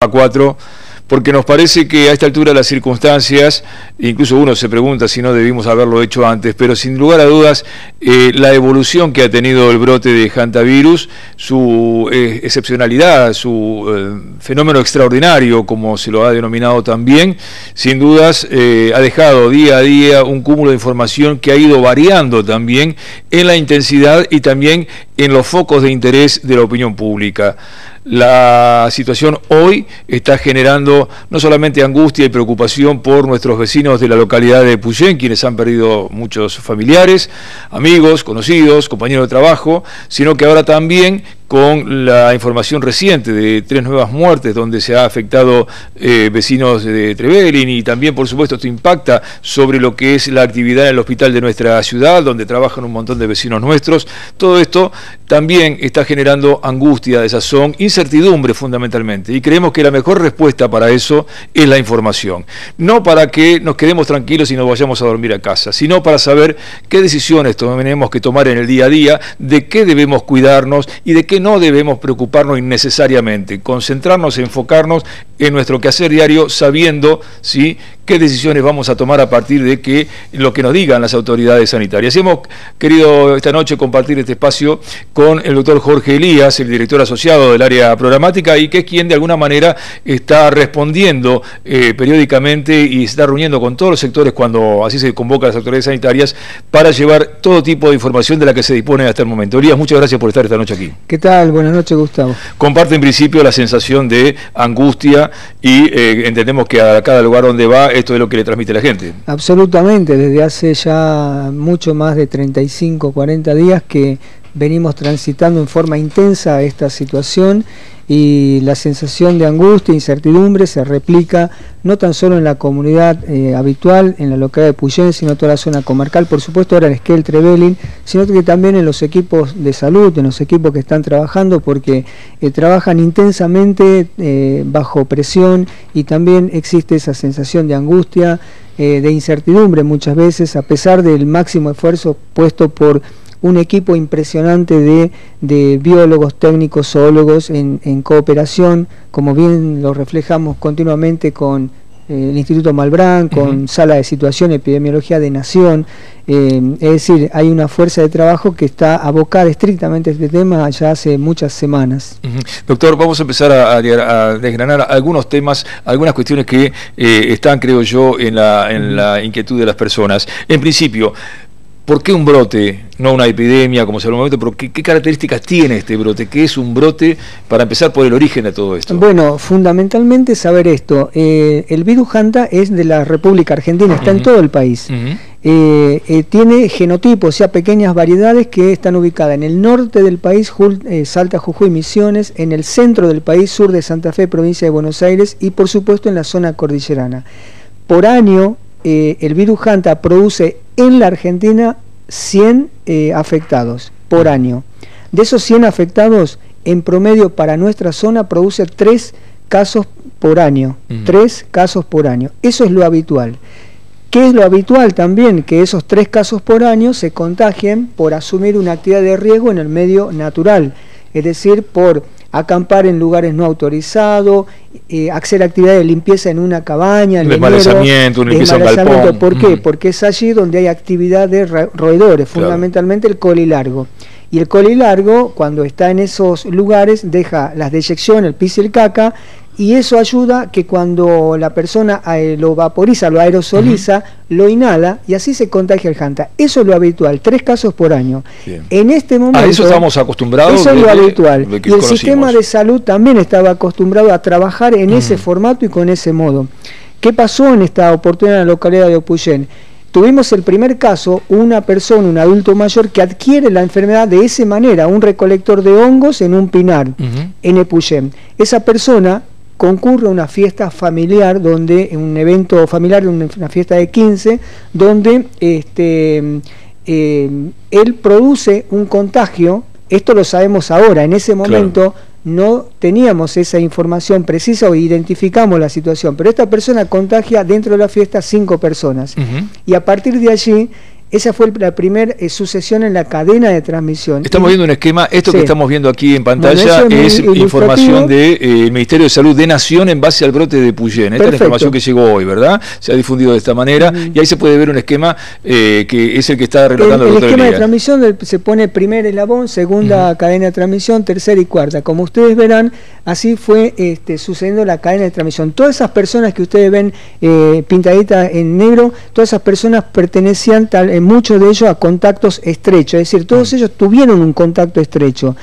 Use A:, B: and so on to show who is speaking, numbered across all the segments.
A: a 4, porque nos parece que a esta altura de las circunstancias, incluso uno se pregunta si no debimos haberlo hecho antes, pero sin lugar a dudas, la evolución que ha tenido el brote de hantavirus, su excepcionalidad, su fenómeno extraordinario, como se lo ha denominado también, sin dudas ha dejado día a día un cúmulo de información que ha ido variando también en la intensidad y también en los focos de interés de la opinión pública. La situación hoy está generando no solamente angustia y preocupación por nuestros vecinos de la localidad de Epuyén, quienes han perdido muchos familiares, amigos, conocidos, compañeros de trabajo, sino que ahora también con la información reciente de 3 nuevas muertes donde se ha afectado vecinos de Trevelin, y también por supuesto esto impacta sobre lo que es la actividad en el hospital de nuestra ciudad, donde trabajan un montón de vecinos nuestros. Todo esto también está generando angustia, desazón, incertidumbre fundamentalmente, y creemos que la mejor respuesta para eso es la información, no para que nos quedemos tranquilos y nos vayamos a dormir a casa, sino para saber qué decisiones tenemos que tomar en el día a día, de qué debemos cuidarnos y de qué no debemos preocuparnos innecesariamente, concentrarnos, enfocarnos en nuestro quehacer diario, sabiendo ¿sí? qué decisiones vamos a tomar a partir de lo que nos digan las autoridades sanitarias. Y hemos querido esta noche compartir este espacio con el doctor Jorge Elías, el director asociado del área programática, y que es quien de alguna manera está respondiendo periódicamente y se está reuniendo con todos los sectores cuando así se convoca a las autoridades sanitarias para llevar todo tipo de información de la que se dispone hasta el momento. Elías, muchas gracias por estar esta noche aquí.
B: ¿Qué tal? Buenas noches, Gustavo.
A: Comparte en principio la sensación de angustia y entendemos que a cada lugar donde va esto es lo que le transmite a la gente.
B: Absolutamente, desde hace ya mucho más de 35, 40 días que venimos transitando en forma intensa esta situación, y la sensación de angustia e incertidumbre se replica no tan solo en la comunidad habitual, en la localidad de Epuyén, sino toda la zona comarcal, por supuesto ahora en Esquel, Trevelin, sino que también en los equipos de salud, en los equipos que están trabajando, porque trabajan intensamente bajo presión, y también existe esa sensación de angustia, de incertidumbre muchas veces, a pesar del máximo esfuerzo puesto por un equipo impresionante de biólogos, técnicos, zoólogos en cooperación, como bien lo reflejamos continuamente con el Instituto Malbrán, con Sala de Situación, Epidemiología de Nación. Es decir, hay una fuerza de trabajo que está abocada estrictamente a este tema ya hace muchas semanas.
A: Doctor, vamos a empezar a desgranar algunos temas, algunas cuestiones que están, creo yo, en la inquietud de las personas. En principio, ¿por qué un brote, no una epidemia como se habla en el momento, pero qué características tiene este brote? ¿Qué es un brote? Para empezar por el origen de todo esto.
B: Bueno, fundamentalmente saber esto. El virus Hanta es de la República Argentina, está en todo el país. Tiene genotipos, o sea, pequeñas variedades que están ubicadas en el norte del país, Salta, Jujuy, Misiones, en el centro del país, sur de Santa Fe, provincia de Buenos Aires, y por supuesto en la zona cordillerana. Por año, el virus Hanta produce en la Argentina 100 afectados por año. De esos 100 afectados, en promedio para nuestra zona produce 3 casos por año. 3 casos por año. Eso es lo habitual. ¿Qué es lo habitual también? Que esos 3 casos por año se contagien por asumir una actividad de riesgo en el medio natural, es decir, por acampar en lugares no autorizados, hacer actividades de limpieza en una cabaña,
A: desmalezamiento, limpieza en galpón.
B: ¿Por qué? Porque es allí donde hay actividad de roedores, fundamentalmente el colilargo. Y el colilargo, cuando está en esos lugares, deja las deyecciones, el pis y el caca, y eso ayuda que cuando la persona lo vaporiza, lo aerosoliza, lo inhala, y así se contagia el Hanta. Eso es lo habitual, 3 casos por año. Bien. En este momento,
A: a eso estamos acostumbrados.
B: Eso es lo habitual. Y el sistema de salud también estaba acostumbrado a trabajar en ese formato y con ese modo. ¿Qué pasó en esta oportunidad en la localidad de Epuyén? Tuvimos el primer caso, una persona, un adulto mayor, que adquiere la enfermedad de esa manera, un recolector de hongos en un pinar, en Epuyén. Esa persona concurre a una fiesta familiar, un evento familiar, una fiesta de 15, donde él produce un contagio. Esto lo sabemos ahora, en ese momento no teníamos esa información precisa o identificamos la situación, pero esta persona contagia dentro de la fiesta 5 personas, y a partir de allí Esa fue la primera sucesión en la cadena de transmisión.
A: Estamos viendo un esquema, esto que estamos viendo aquí en pantalla
B: bueno,
A: es información del Ministerio de Salud de Nación en base al brote de Puyén. Esta es la información que llegó hoy, ¿verdad? Se ha difundido de esta manera y ahí se puede ver un esquema que es el que está relatando el doctor
B: esquema
A: Elías.
B: De transmisión se pone primer eslabón, segunda cadena de transmisión, tercera y cuarta. Como ustedes verán, así fue sucediendo la cadena de transmisión. Todas esas personas que ustedes ven pintaditas en negro, todas esas personas pertenecían, muchos de ellos, a contactos estrechos, es decir, todos ellos tuvieron un contacto estrecho.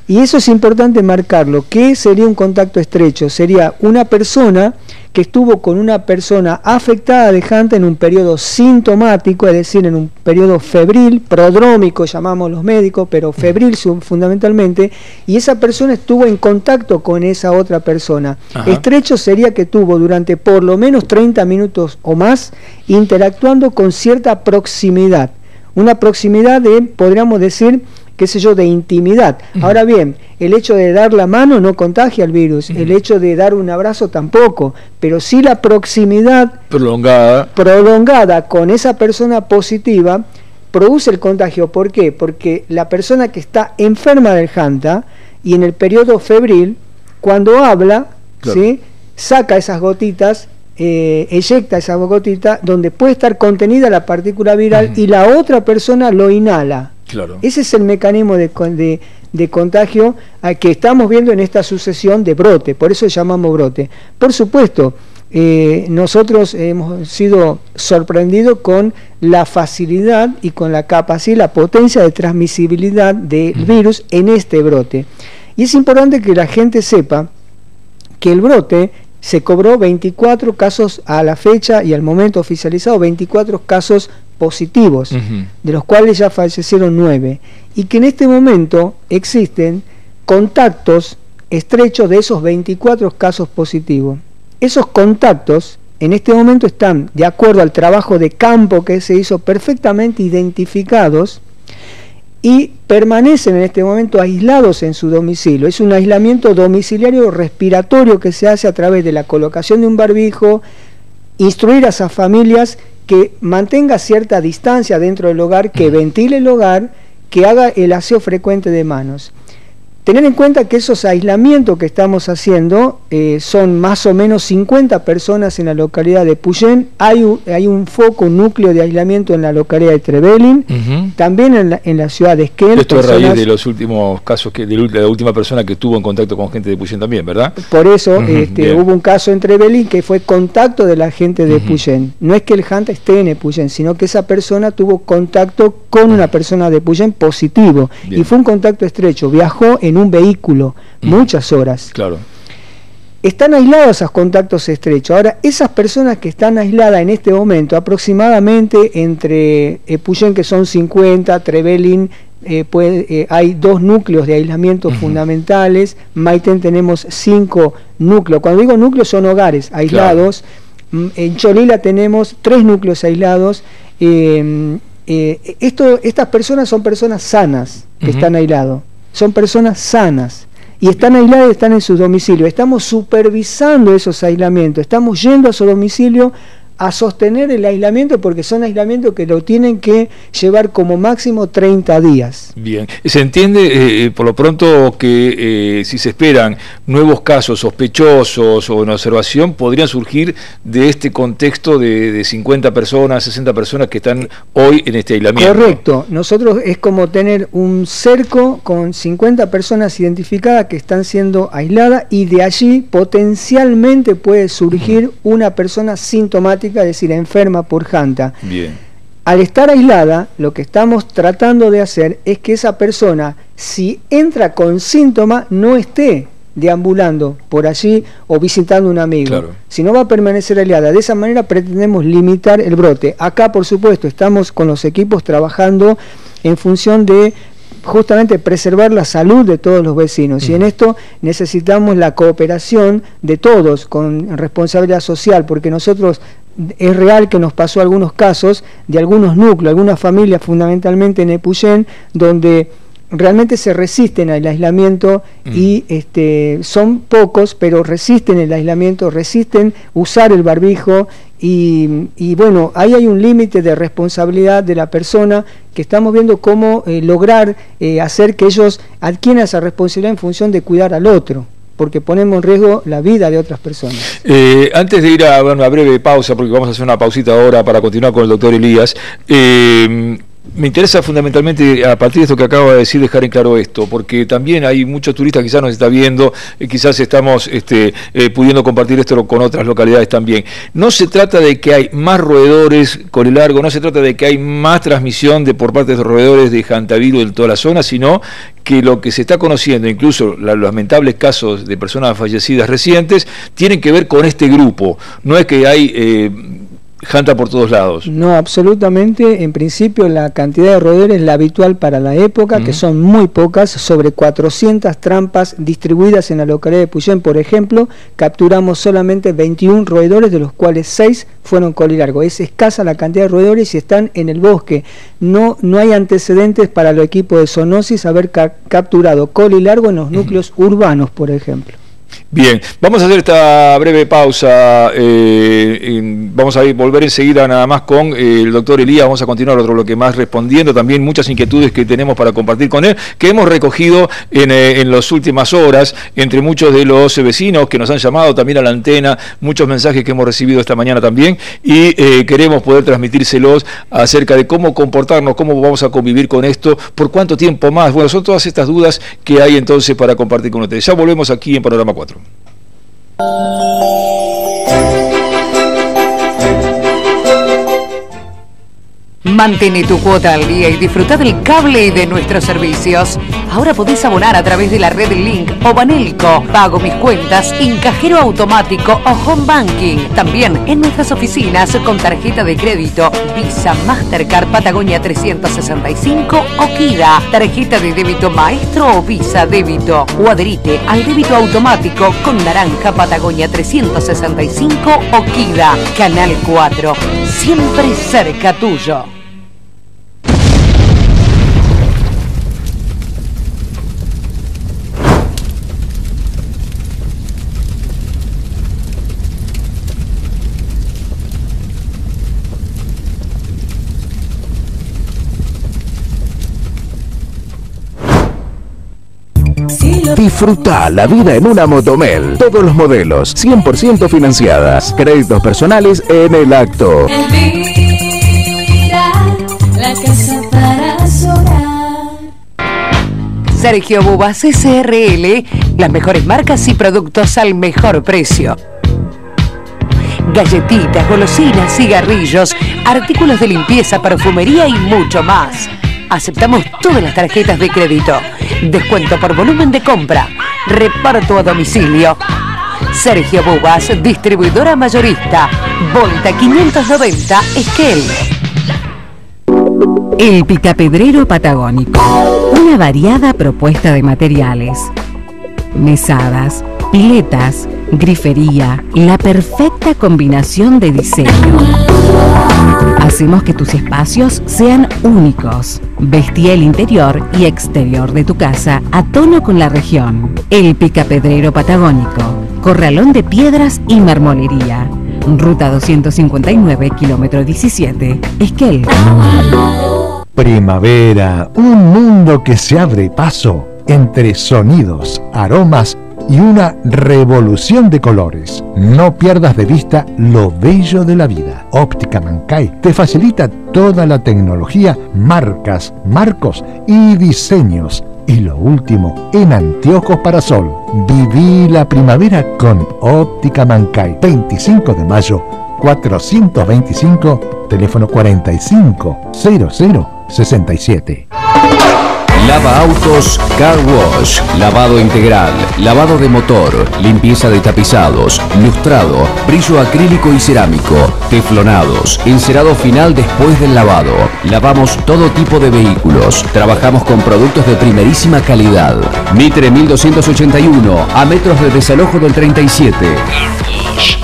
B: Y eso es importante marcarlo. ¿Qué sería un contacto estrecho? Sería una persona que estuvo con una persona afectada de Hanta en un periodo sintomático, es decir, en un periodo febril, prodrómico llamamos los médicos, pero febril fundamentalmente, y esa persona estuvo en contacto con esa otra persona. Estrecho sería que tuvo durante por lo menos 30 minutos o más interactuando con cierta proximidad. Una proximidad de, podríamos decir, qué sé yo, de intimidad. Ahora bien, el hecho de dar la mano no contagia el virus, el hecho de dar un abrazo tampoco, pero sí la proximidad prolongada con esa persona positiva produce el contagio. ¿Por qué? Porque la persona que está enferma del Hanta y en el periodo febril, cuando habla, ¿sí?, saca esas gotitas, eyecta esa gotita donde puede estar contenida la partícula viral y la otra persona lo inhala. Ese es el mecanismo de contagio que estamos viendo en esta sucesión de brote, por eso llamamos brote. Por supuesto, nosotros hemos sido sorprendidos con la facilidad y con la capacidad, la potencia de transmisibilidad del virus en este brote. Y es importante que la gente sepa que el brote se cobró 24 casos a la fecha y al momento oficializado, 24 casos positivos, de los cuales ya fallecieron 9, y que en este momento existen contactos estrechos de esos 24 casos positivos. Esos contactos en este momento están, de acuerdo al trabajo de campo que se hizo, perfectamente identificados y permanecen en este momento aislados en su domicilio. Es un aislamiento domiciliario respiratorio que se hace a través de la colocación de un barbijo, instruir a esas familias que mantenga cierta distancia dentro del hogar, que ventile el hogar, que haga el aseo frecuente de manos. Tener en cuenta que esos aislamientos que estamos haciendo son más o menos 50 personas en la localidad de Puyén. Hay un foco, un núcleo de aislamiento en la localidad de Trevelin, también en la ciudad de Esquel.
A: Esto es raíz de los últimos casos, de la última persona que estuvo en contacto con gente de Puyén también, ¿verdad?
B: Por eso hubo un caso en Trevelin que fue contacto de la gente de Puyén. No es que el Hanta esté en Puyén, sino que esa persona tuvo contacto con una persona de Puyén positivo. Y fue un contacto estrecho, viajó en un vehículo muchas horas. Están aislados esos contactos estrechos. Ahora, esas personas que están aisladas en este momento, aproximadamente entre Puyén, que son 50, Trevelin, hay 2 núcleos de aislamiento fundamentales, Maitén tenemos 5 núcleos. Cuando digo núcleos son hogares aislados. En Cholila tenemos 3 núcleos aislados. Estas personas son personas sanas que están aislados. Son personas sanas y están aisladas y están en su domicilio. Estamos supervisando esos aislamientos, estamos yendo a su domicilio a sostener el aislamiento, porque son aislamientos que lo tienen que llevar como máximo 30 días.
A: Bien, se entiende por lo pronto que si se esperan nuevos casos sospechosos o en observación, podrían surgir de este contexto de 50 personas, 60 personas que están hoy en este aislamiento.
B: Correcto, nosotros es como tener un cerco con 50 personas identificadas que están siendo aisladas, y de allí potencialmente puede surgir una persona sintomática, es decir, enferma por Hanta.
A: Bien.
B: Al estar aislada, lo que estamos tratando de hacer es que esa persona, si entra con síntomas, no esté deambulando por allí o visitando a un amigo, sino va a permanecer aislada. De esa manera pretendemos limitar el brote. Acá, por supuesto, estamos con los equipos trabajando en función de justamente preservar la salud de todos los vecinos, y en esto necesitamos la cooperación de todos con responsabilidad social, porque nosotros, es real que nos pasó algunos casos de algunos núcleos, algunas familias fundamentalmente en Epuyén, donde realmente se resisten al aislamiento y son pocos, pero resisten el aislamiento, resisten usar el barbijo y bueno, ahí hay un límite de responsabilidad de la persona que estamos viendo cómo lograr hacer que ellos adquieran esa responsabilidad en función de cuidar al otro, porque ponemos en riesgo la vida de otras personas.
A: Antes de ir a una breve pausa, porque vamos a hacer una pausita ahora para continuar con el doctor Elías, me interesa fundamentalmente, a partir de esto que acabo de decir, dejar en claro esto, porque también hay muchos turistas que quizás nos está viendo, quizás estamos pudiendo compartir esto con otras localidades también. No se trata de que hay más roedores con el largo, no se trata de que hay más transmisión por parte de los roedores de hantavirus en toda la zona, sino que lo que se está conociendo, incluso los lamentables casos de personas fallecidas recientes, tienen que ver con este grupo. No es que hay Hanta por todos lados.
B: No, absolutamente. En principio la cantidad de roedores es la habitual para la época, que son muy pocas, sobre 400 trampas distribuidas en la localidad de Puyén, por ejemplo, capturamos solamente 21 roedores, de los cuales 6 fueron colilargo. Es escasa la cantidad de roedores y están en el bosque. No hay antecedentes para los equipos de zoonosis haber capturado colilargo en los núcleos urbanos, por ejemplo.
A: Bien, vamos a hacer esta breve pausa, vamos a volver enseguida nada más con el doctor Elías, vamos a continuar otro bloque más respondiendo también muchas inquietudes que tenemos para compartir con él, que hemos recogido en las últimas horas, entre muchos de los vecinos que nos han llamado también a la antena, muchos mensajes que hemos recibido esta mañana también, y queremos poder transmitírselos acerca de cómo comportarnos, cómo vamos a convivir con esto, por cuánto tiempo más. Bueno, son todas estas dudas que hay entonces para compartir con ustedes. Ya volvemos aquí en Panorama 4.
C: Mantén tu cuota al día y disfruta del cable y de nuestros servicios. Ahora podés abonar a través de la red Link o Banelco. Pago mis cuentas en cajero automático o home banking. También en nuestras oficinas con tarjeta de crédito Visa, Mastercard, Patagonia 365 o Kida. Tarjeta de débito Maestro o Visa Débito. O adherite al débito automático con Naranja, Patagonia 365 o Kida. Canal 4. Siempre cerca tuyo.
D: Disfruta la vida en una Motomel. Todos los modelos, 100% financiadas. Créditos personales en el acto. Elvira,
C: la casa para soñar. Sergio Bubas SRL, las mejores marcas y productos al mejor precio. Galletitas, golosinas, cigarrillos, artículos de limpieza, perfumería y mucho más. Aceptamos todas las tarjetas de crédito. Descuento por volumen de compra. Reparto a domicilio. Sergio Bubas, distribuidora mayorista. Volta 590, Esquel.
E: El Picapedrero Patagónico. Una variada propuesta de materiales. Mesadas, piletas, grifería, la perfecta combinación de diseño. Hacemos que tus espacios sean únicos. Vestí el interior y exterior de tu casa a tono con la región. El Picapedrero Patagónico. Corralón de piedras y marmolería. Ruta 259, kilómetro 17, Esquel.
F: Primavera, un mundo que se abre paso entre sonidos, aromas y una revolución de colores. No pierdas de vista lo bello de la vida. Óptica Mancay te facilita toda la tecnología, marcas, marcos y diseños. Y lo último en anteojos para sol. Viví la primavera con Óptica Mancay. 25 de mayo, 425, teléfono 450067.
D: Lava autos Car Wash, lavado integral, lavado de motor, limpieza de tapizados, lustrado, brillo acrílico y cerámico, teflonados, encerado final después del lavado. Lavamos todo tipo de vehículos, trabajamos con productos de primerísima calidad. Mitre 1281, a metros de desalojo del 37.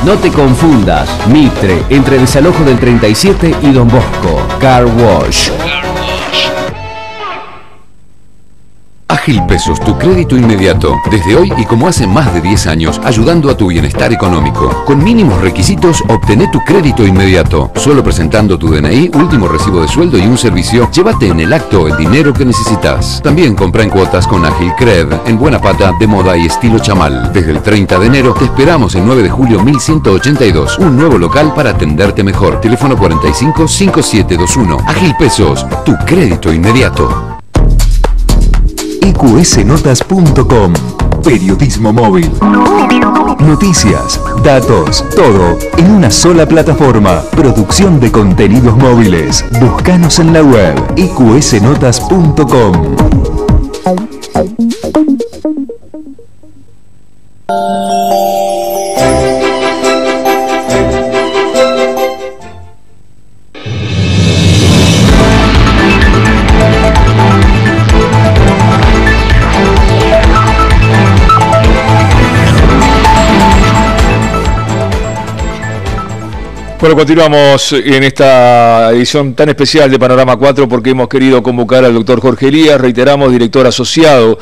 D: No te confundas, Mitre, entre desalojo del 37 y Don Bosco. Car Wash. Ágil Pesos, tu crédito inmediato. Desde hoy y como hace más de 10 años, ayudando a tu bienestar económico. Con mínimos requisitos, obtené tu crédito inmediato. Solo presentando tu DNI, último recibo de sueldo y un servicio, llévate en el acto el dinero que necesitas. También compra en cuotas con Ágil Cred, en Buena Pata, de moda y estilo chamal. Desde el 30 de enero, te esperamos en 9 de julio 1182. Un nuevo local para atenderte mejor. Teléfono 45 5721. Ágil Pesos, tu crédito inmediato.
G: iqsnotas.com. Periodismo móvil. Noticias, datos, todo en una sola plataforma. Producción de contenidos móviles. Búscanos en la web iqsnotas.com.
A: Bueno, continuamos en esta edición tan especial de Panorama 4 porque hemos querido convocar al doctor Jorge Elías, reiteramos, director asociado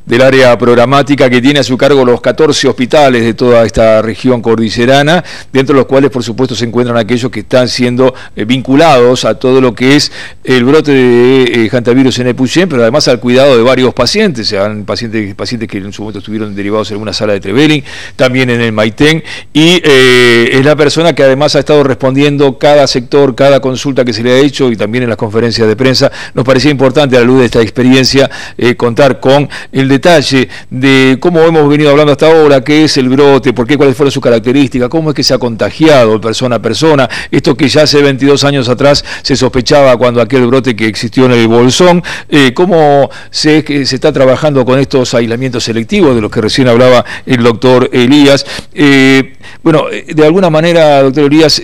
A: del área programática que tiene a su cargo los 14 hospitales de toda esta región cordillerana, dentro de los cuales por supuesto se encuentran aquellos que están siendo vinculados a todo lo que es el brote de hantavirus en Epuyén, pero además al cuidado de varios pacientes, pacientes que en su momento estuvieron derivados en alguna sala de Trevelin, también en el Maitén, y es la persona que además ha estado respondiendo cada sector, cada consulta que se le ha hecho y también en las conferencias de prensa. Nos parecía importante a la luz de esta experiencia contar con el detalle de cómo hemos venido hablando hasta ahora, qué es el brote, por qué, cuáles fueron sus características, cómo es que se ha contagiado persona a persona, esto que ya hace 22 años atrás se sospechaba cuando aquel brote que existió en el Bolsón, cómo se está trabajando con estos aislamientos selectivos de los que recién hablaba el doctor Elías. Bueno, de alguna manera, doctor Elías,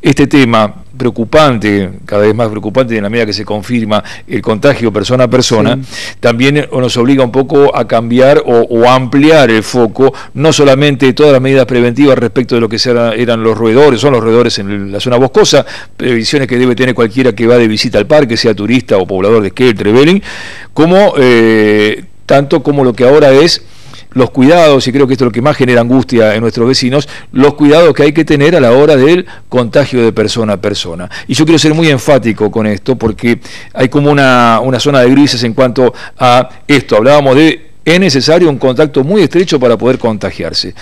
A: este tema preocupante, cada vez más preocupante en la medida que se confirma el contagio persona a persona, sí, también nos obliga un poco a cambiar o ampliar el foco, no solamente todas las medidas preventivas respecto de lo que eran los roedores, son los roedores en la zona boscosa, previsiones que debe tener cualquiera que va de visita al parque, sea turista o poblador de Esquel, Trevelin, como tanto como lo que ahora es los cuidados, y creo que esto es lo que más genera angustia en nuestros vecinos, los cuidados que hay que tener a la hora del contagio de persona a persona. Y yo quiero ser muy enfático con esto, porque hay como una zona de grises en cuanto a esto. Hablábamos de, es necesario un contacto muy estrecho para poder contagiarse.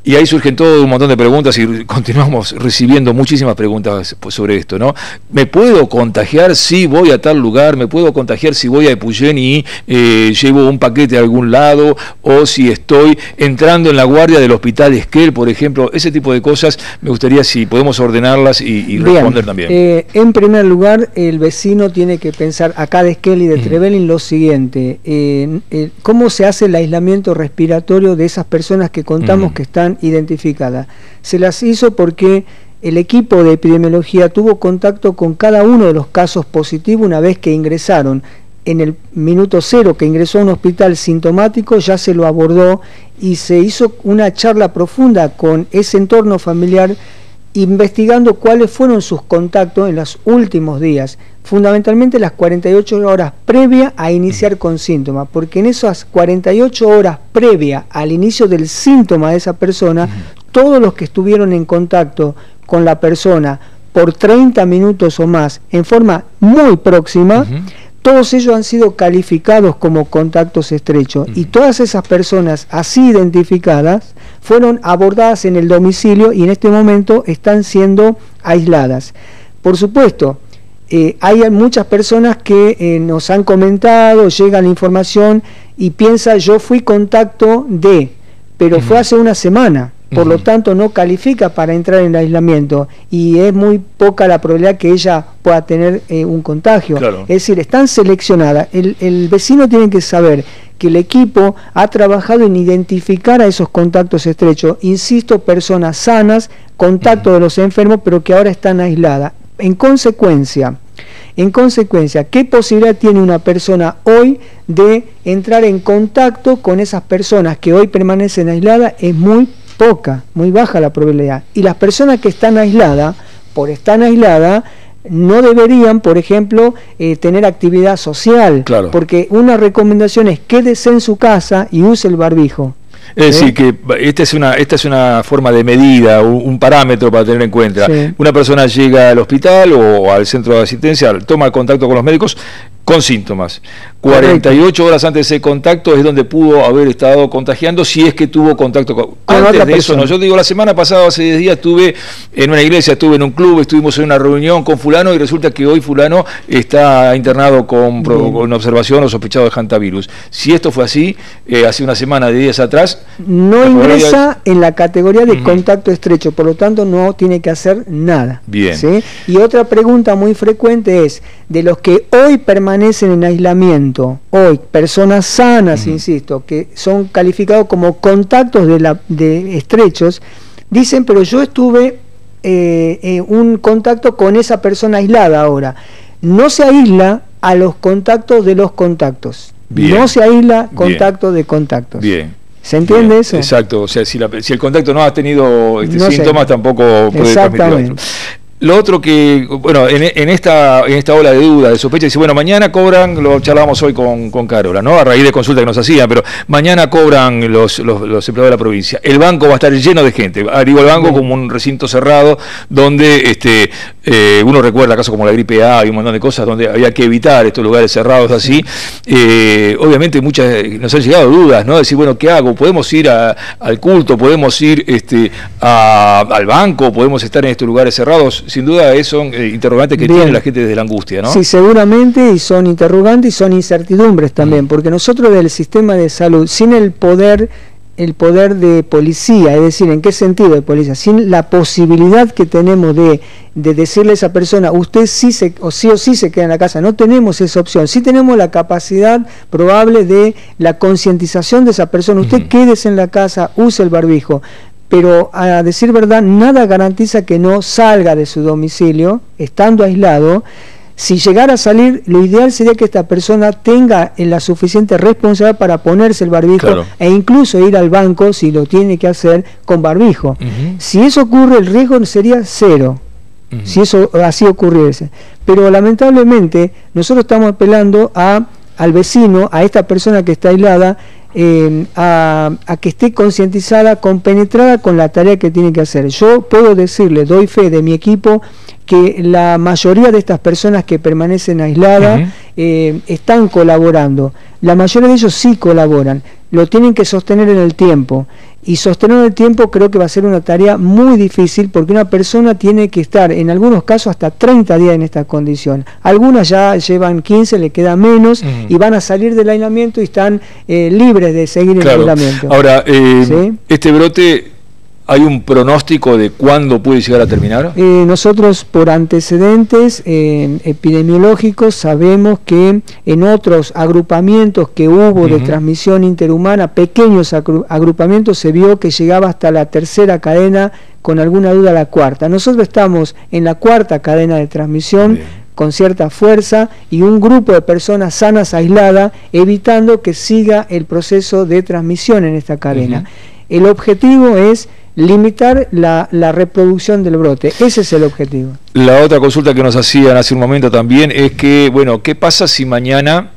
A: Y ahí surgen todo un montón de preguntas y continuamos recibiendo muchísimas preguntas sobre esto, ¿no? ¿Me puedo contagiar si voy a tal lugar? ¿Me puedo contagiar si voy a Epuyén y llevo un paquete a algún lado? ¿O si estoy entrando en la guardia del hospital Esquel, por ejemplo? Ese tipo de cosas me gustaría si podemos ordenarlas y responder también.
B: En primer lugar, el vecino tiene que pensar acá de Esquel y de Trevelin lo siguiente. ¿Cómo se hace el aislamiento respiratorio de esas personas que contamos que están identificadas? Se las hizo porque el equipo de epidemiología tuvo contacto con cada uno de los casos positivos una vez que ingresaron. En el minuto cero que ingresó a un hospital sintomático ya se lo abordó y se hizo una charla profunda con ese entorno familiar, investigando cuáles fueron sus contactos en los últimos días, fundamentalmente las 48 horas previas a iniciar con síntomas, porque en esas 48 horas previas al inicio del síntoma de esa persona, todos los que estuvieron en contacto con la persona por 30 minutos o más en forma muy próxima, todos ellos han sido calificados como contactos estrechos y todas esas personas así identificadas fueron abordadas en el domicilio y en este momento están siendo aisladas. Por supuesto, hay muchas personas que nos han comentado, llega la información y piensa yo fui contacto de, pero fue hace una semana. Por lo tanto no califica para entrar en el aislamiento y es muy poca la probabilidad que ella pueda tener un contagio. Claro. Es decir, están seleccionadas. El vecino tiene que saber que el equipo ha trabajado en identificar a esos contactos estrechos, insisto, personas sanas, contacto de los enfermos, pero que ahora están aisladas. En consecuencia, ¿qué posibilidad tiene una persona hoy de entrar en contacto con esas personas que hoy permanecen aisladas? Es muy poca, muy baja la probabilidad. Y las personas que están aisladas, por estar aisladas, no deberían, por ejemplo, tener actividad social,
A: claro.
B: Porque una recomendación es quédese en su casa y use el barbijo.
A: Es decir, que esta es una forma de medida, un parámetro para tener en cuenta.
B: Sí.
A: Una persona llega al hospital o al centro de asistencia, toma contacto con los médicos con síntomas. 48 horas antes de ese contacto es donde pudo haber estado contagiando, si es que tuvo contacto con antes de eso. No, yo digo, la semana pasada, hace 10 días, estuve en una iglesia, estuve en un club, estuvimos en una reunión con fulano y resulta que hoy fulano está internado con observación o sospechado de hantavirus. Si esto fue así, hace una semana, de días atrás,
B: no ingresa en la categoría de contacto estrecho, por lo tanto no tiene que hacer nada.
A: Bien.
B: ¿Sí? Y otra pregunta muy frecuente es, de los que hoy permanecen en aislamiento, hoy, personas sanas, insisto, que son calificados como contactos de estrechos, dicen, pero yo estuve un contacto con esa persona aislada ahora. No se aísla a los contactos de los contactos.
A: Bien.
B: No se aísla contacto de contactos.
A: Bien.
B: ¿Se entiende eso?
A: Exacto, o sea, si el contacto no ha tenido
B: No
A: síntomas, tampoco puede transmitir a otro. Lo otro que, bueno, en esta ola de dudas, de sospecha, dice, bueno, mañana cobran, lo charlábamos hoy con Carola, ¿no? A raíz de consultas que nos hacían, pero mañana cobran los empleados de la provincia. El banco va a estar lleno de gente. Digo, el banco como un recinto cerrado donde uno recuerda casos como la gripe A y un montón de cosas donde había que evitar estos lugares cerrados así. Obviamente nos han llegado dudas, ¿no? Decir, bueno, ¿qué hago? ¿Podemos ir al culto? ¿Podemos ir al banco? ¿Podemos estar en estos lugares cerrados? Sin duda, son interrogantes que tiene la gente desde la angustia, ¿no?
B: Sí, seguramente, y son interrogantes y son incertidumbres también, porque nosotros del sistema de salud, sin el poder de policía, es decir, ¿en qué sentido de policía? Sin la posibilidad que tenemos de decirle a esa persona, usted sí o sí se queda en la casa, no tenemos esa opción. Sí tenemos la capacidad probable de la concientización de esa persona, usted quédese en la casa, use el barbijo. Pero a decir verdad, nada garantiza que no salga de su domicilio, estando aislado. Si llegara a salir, lo ideal sería que esta persona tenga la suficiente responsabilidad para ponerse el barbijo, claro, e incluso ir al banco, si lo tiene que hacer, con barbijo. Si eso ocurre, el riesgo sería cero, si eso así ocurriese. Pero lamentablemente, nosotros estamos apelando al vecino, a esta persona que está aislada, a que esté concientizada, compenetrada con la tarea que tiene que hacer. Yo puedo decirle, doy fe de mi equipo, que la mayoría de estas personas que permanecen aisladas están colaborando. La mayoría de ellos sí colaboran, lo tienen que sostener en el tiempo. Y sostener en el tiempo creo que va a ser una tarea muy difícil, porque una persona tiene que estar, en algunos casos, hasta 30 días en esta condición. Algunas ya llevan 15, le queda menos, y van a salir del aislamiento y están libres de seguir el aislamiento.
A: Ahora,
B: ¿sí?
A: Este brote, ¿hay un pronóstico de cuándo puede llegar a terminar?
B: Nosotros, por antecedentes epidemiológicos, sabemos que en otros agrupamientos que hubo de transmisión interhumana, pequeños agrupamientos, se vio que llegaba hasta la tercera cadena, con alguna duda la cuarta. Nosotros estamos en la cuarta cadena de transmisión, con cierta fuerza, y un grupo de personas sanas aisladas, evitando que siga el proceso de transmisión en esta cadena. El objetivo es limitar la reproducción del brote. Ese es el objetivo.
A: La otra consulta que nos hacían hace un momento también es que, bueno, ¿qué pasa si mañana,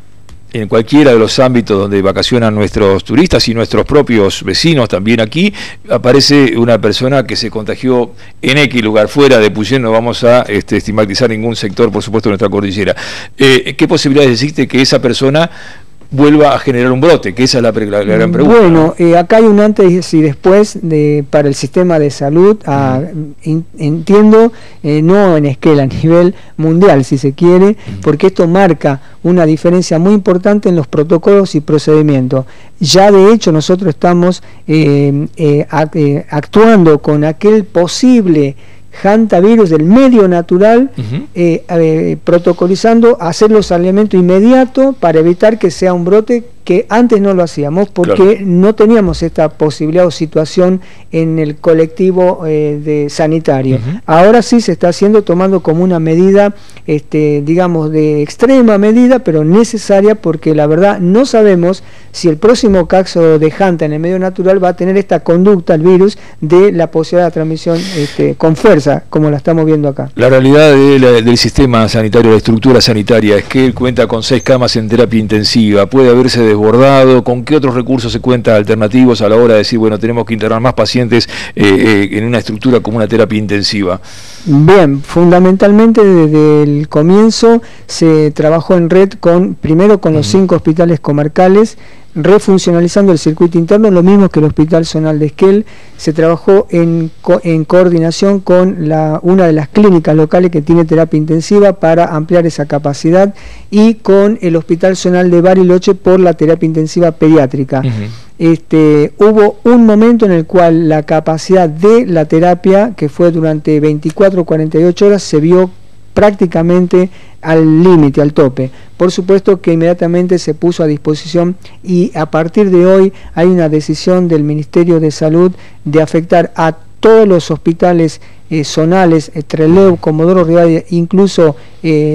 A: en cualquiera de los ámbitos donde vacacionan nuestros turistas y nuestros propios vecinos también aquí, aparece una persona que se contagió en X lugar, fuera de Puyén? No vamos a estigmatizar ningún sector, por supuesto, de nuestra cordillera. ¿Qué posibilidades existe que esa persona vuelva a generar un brote? Que esa es la gran pregunta.
B: Bueno, acá hay un antes y después para el sistema de salud, entiendo, no en escala, a nivel mundial, si se quiere, porque esto marca una diferencia muy importante en los protocolos y procedimientos. Ya de hecho nosotros estamos actuando con aquel posible hantavirus del medio natural, protocolizando hacer los alimentos inmediatos para evitar que sea un brote que antes no lo hacíamos porque no teníamos esta posibilidad o situación en el colectivo sanitario. Ahora sí se está haciendo, tomando como una medida, digamos, de extrema medida, pero necesaria, porque la verdad no sabemos si el próximo caso de Hanta en el medio natural va a tener esta conducta, el virus, de la posibilidad de transmisión con fuerza, como la estamos viendo acá.
A: La realidad del sistema sanitario, la estructura sanitaria, es que él cuenta con 6 camas en terapia intensiva, puede haberse desbordado. ¿Con qué otros recursos se cuenta alternativos a la hora de decir, bueno, tenemos que internar más pacientes en una estructura como una terapia intensiva?
B: Bien, fundamentalmente desde el comienzo se trabajó en red primero con los 5 hospitales comarcales, refuncionalizando el circuito interno, lo mismo que el Hospital Zonal de Esquel. Se trabajó en coordinación con una de las clínicas locales que tiene terapia intensiva para ampliar esa capacidad, y con el Hospital Zonal de Bariloche por la terapia intensiva pediátrica. Hubo un momento en el cual la capacidad de la terapia, que fue durante 24 o 48 horas, se vio prácticamente al límite, al tope. Por supuesto que inmediatamente se puso a disposición, y a partir de hoy hay una decisión del Ministerio de Salud de afectar a todos los hospitales zonales, Trelew, Comodoro Rivadavia, incluso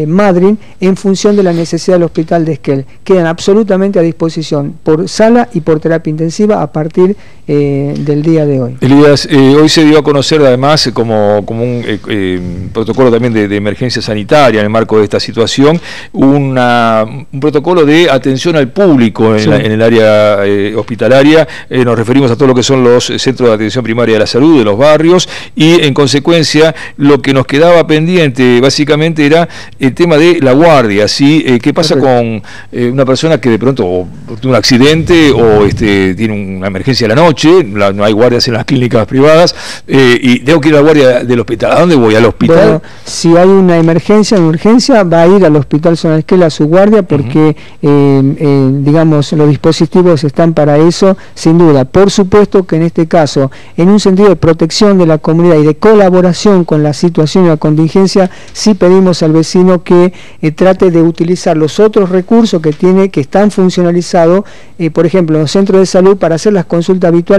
B: Madryn, en función de la necesidad del hospital de Esquel. Quedan absolutamente a disposición por sala y por terapia intensiva a partir del día de hoy.
A: Elías, hoy se dio a conocer además como un protocolo también de emergencia sanitaria en el marco de esta situación, un protocolo de atención al público en el área hospitalaria. Nos referimos a todo lo que son los centros de atención primaria de la salud, de los barrios, y en consecuencia lo que nos quedaba pendiente básicamente era el tema de la guardia, ¿sí? ¿Qué pasa con una persona que de pronto tuvo un accidente o tiene una emergencia a la noche? No hay guardias en las clínicas privadas, y tengo que ir a la guardia del hospital. ¿A dónde voy? ¿Al hospital?
B: Bueno, si hay una emergencia, una urgencia, va a ir al Hospital Zonal de Esquel a su guardia, porque digamos, los dispositivos están para eso, sin duda. Por supuesto que en este caso, en un sentido de protección de la comunidad y de colaboración con la situación y la contingencia, sí pedimos al vecino que trate de utilizar los otros recursos que están funcionalizados, por ejemplo, en los centros de salud, para hacer las consultas habituales.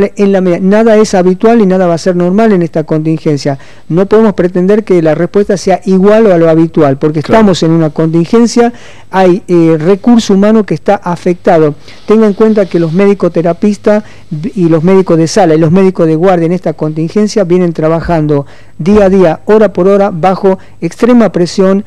B: Nada es habitual y nada va a ser normal en esta contingencia. No podemos pretender que la respuesta sea igual o a lo habitual, porque estamos en una contingencia, hay recurso humano que está afectado. Tenga en cuenta que los médicos terapistas y los médicos de sala y los médicos de guardia en esta contingencia vienen trabajando día a día, hora por hora, bajo extrema presión,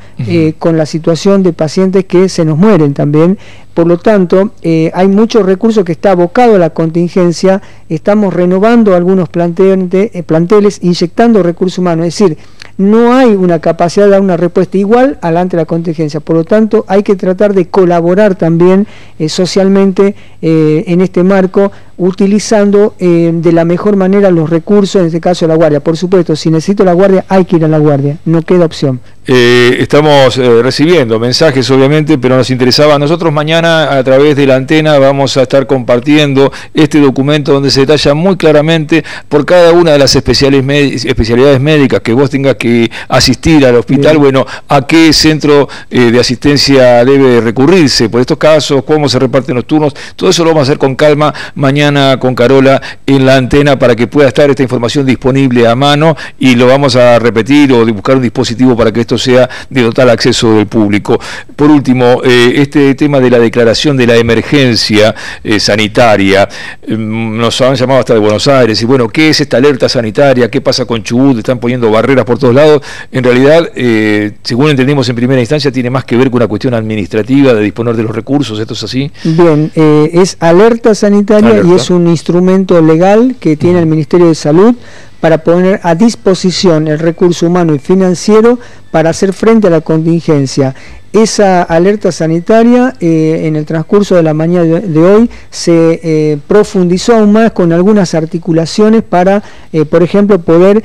B: con la situación de pacientes que se nos mueren también. Por lo tanto, hay muchos recursos que está abocado a la contingencia. Estamos renovando algunos planteles, inyectando recursos humanos, es decir, no hay una capacidad de dar una respuesta igual ante la contingencia. Por lo tanto, hay que tratar de colaborar también socialmente en este marco, utilizando de la mejor manera los recursos, en este caso la guardia. Por supuesto, si necesito la guardia, hay que ir a la guardia, no queda opción.
A: Estamos recibiendo mensajes, obviamente, pero nos interesaba. Nosotros mañana, a través de la antena, vamos a estar compartiendo este documento donde se detalla muy claramente por cada una de las especialidades médicas que vos tengas que asistir al hospital. Bueno, a qué centro de asistencia debe recurrirse por estos casos, cómo se reparten los turnos. Todo eso lo vamos a hacer con calma mañana con Carola en la antena, para que pueda estar esta información disponible a mano, y lo vamos a repetir o buscar un dispositivo para que esto sea de total acceso del público. Por último, este tema de la declaración de la emergencia sanitaria, nos han llamado hasta de Buenos Aires, y bueno, ¿qué es esta alerta sanitaria? ¿Qué pasa con Chubut? Están poniendo barreras por todos lados. En realidad, según entendimos en primera instancia, tiene más que ver con una cuestión administrativa de disponer de los recursos. ¿Esto es así?
B: Bien, es alerta sanitaria y es un instrumento legal que tiene el Ministerio de Salud para poner a disposición el recurso humano y financiero para hacer frente a la contingencia. Esa alerta sanitaria, en el transcurso de la mañana de hoy, se profundizó aún más con algunas articulaciones para, por ejemplo, poder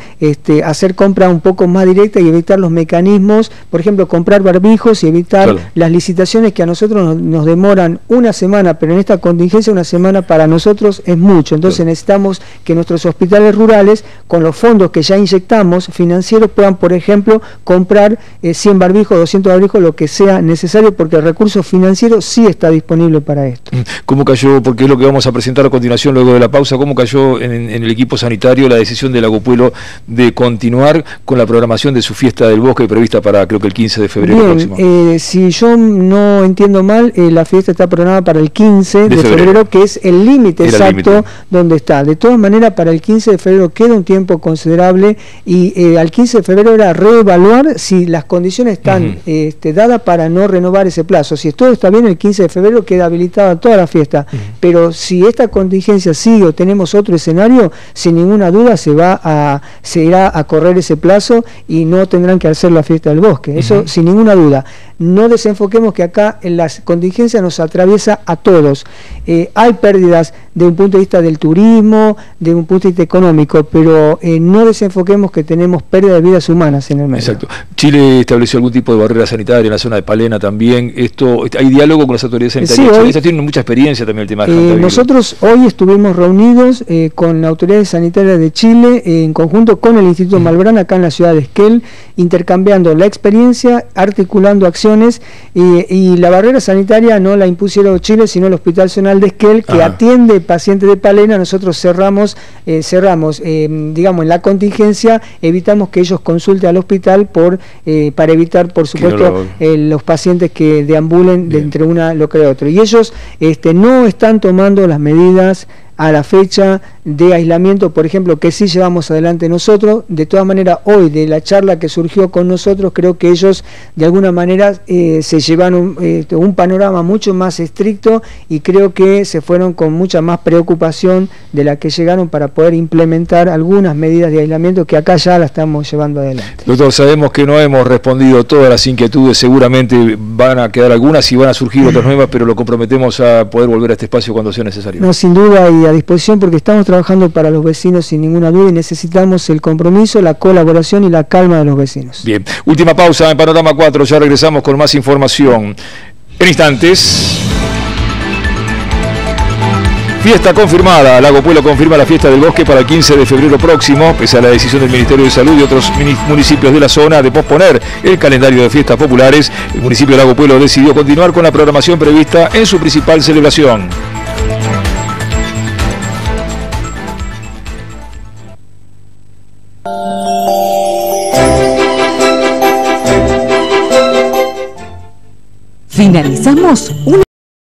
B: hacer compras un poco más directas y evitar los mecanismos, por ejemplo, comprar barbijos y evitar las licitaciones que a nosotros nos demoran una semana, pero en esta contingencia una semana para nosotros es mucho. Entonces necesitamos que nuestros hospitales rurales, con los fondos que ya inyectamos financieros, puedan, por ejemplo, comprar 100 barbijos, 200 barbijos, lo que sea, sea necesario, porque el recurso financiero sí está disponible para esto.
A: ¿Cómo cayó, porque es lo que vamos a presentar a continuación luego de la pausa, cómo cayó en el equipo sanitario la decisión de Lago Puelo de continuar con la programación de su fiesta del bosque prevista para, creo que el 15 de febrero próximo?
B: Si yo no entiendo mal, la fiesta está programada para el 15 de febrero, que es el límite exacto donde está. De todas maneras, para el 15 de febrero queda un tiempo considerable, y al 15 de febrero era reevaluar si las condiciones están dadas para no renovar ese plazo. Si todo está bien, el 15 de febrero queda habilitada toda la fiesta, pero si esta contingencia sigue o tenemos otro escenario, sin ninguna duda se irá a correr ese plazo y no tendrán que hacer la fiesta del bosque, eso sin ninguna duda. No desenfoquemos que acá en la contingencia nos atraviesa a todos. Hay pérdidas de un punto de vista del turismo, de un punto de vista económico, pero no desenfoquemos que tenemos pérdida de vidas humanas en el medio.
A: Exacto. Chile estableció algún tipo de barrera sanitaria en la zona de Palena también. ¿Hay diálogo con las autoridades sanitarias? Sí, ellas tienen mucha experiencia también el tema de Hantavirus.
B: Nosotros hoy estuvimos reunidos con autoridades sanitarias de Chile, en conjunto con el Instituto Malbrán, acá en la ciudad de Esquel, intercambiando la experiencia, articulando acciones, y la barrera sanitaria no la impusieron Chile, sino el Hospital Zonal de Esquel, que atiende pacientes de Palena. Nosotros cerramos, digamos, en la contingencia, evitamos que ellos consulten al hospital para evitar, por supuesto, los pacientes que deambulen de entre una localidad y otra. Y ellos no están tomando las medidas a la fecha de aislamiento, por ejemplo, que sí llevamos adelante nosotros. De todas maneras, hoy, de la charla que surgió con nosotros, creo que ellos de alguna manera se llevaron un panorama mucho más estricto, y creo que se fueron con mucha más preocupación de la que llegaron para poder implementar algunas medidas de aislamiento que acá ya la estamos llevando adelante.
A: Doctor, sabemos que no hemos respondido todas las inquietudes, seguramente van a quedar algunas y van a surgir otras nuevas, pero lo comprometemos a poder volver a este espacio cuando sea necesario.
B: No, sin duda, y a disposición, porque estamos trabajando para los vecinos sin ninguna duda, y necesitamos el compromiso, la colaboración y la calma de los vecinos.
A: Bien, última pausa en Panorama 4, ya regresamos con más información en instantes. Fiesta confirmada. Lago Puelo confirma la fiesta del bosque para el 15 de febrero próximo, pese a la decisión del Ministerio de Salud y otros municipios de la zona de posponer el calendario de fiestas populares. El municipio de Lago Puelo decidió continuar con la programación prevista en su principal celebración.
E: Finalizamos una